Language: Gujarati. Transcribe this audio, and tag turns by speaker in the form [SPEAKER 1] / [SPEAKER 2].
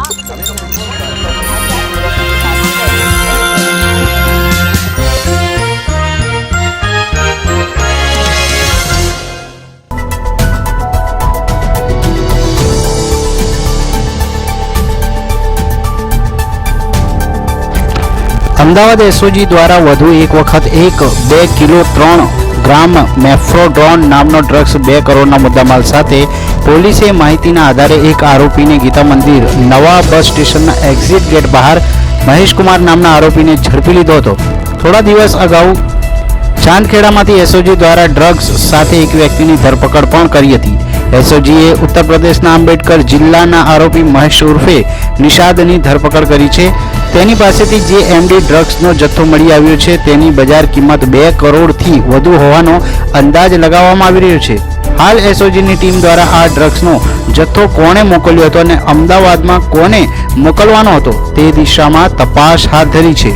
[SPEAKER 1] અમદાવાદ એસઓજી દ્વારા વધુ એક વખત 2 કિલો 3 ગ્રામ મેફ્રોડ્રોન નામનો ડ્રગ્સ 2 કરોડના મુદ્દામાલ સાથે પોલીસે માહિતીના આધારે એક આરોપીને ગીતા મંદિર નવા બસ સ્ટેશનના એક્ઝિટ ગેટ બહાર મહેશકુમાર નામના આરોપીને ઝડપી લીધો હતો. થોડા દિવસ અગાઉ ચાંદખેડામાંથી એસઓજી દ્વારા ડ્રગ્સ સાથે એક વ્યક્તિની ધરપકડ પણ કરી હતી. એસઓજીએ ઉત્તર પ્રદેશના આંબેડકર જિલ્લાના આરોપી મહેશ ઉર્ફે નિષાદની ધરપકડ કરી છે. તેની પાસેથી જે એમડી ડ્રગ્સનો જથ્થો મળી આવ્યો છે તેની બજાર કિંમત 2 કરોડથી વધુ હોવાનો અંદાજ લગાવવામાં આવી રહ્યો છે. હાલ એસઓજીની ટીમ દ્વારા આ ડ્રગ્સનો જથ્થો કોણે મોકલ્યો હતો અને અમદાવાદમાં કોને મોકલવાનો હતો તે દિશામાં તપાસ હાથ ધરી છે.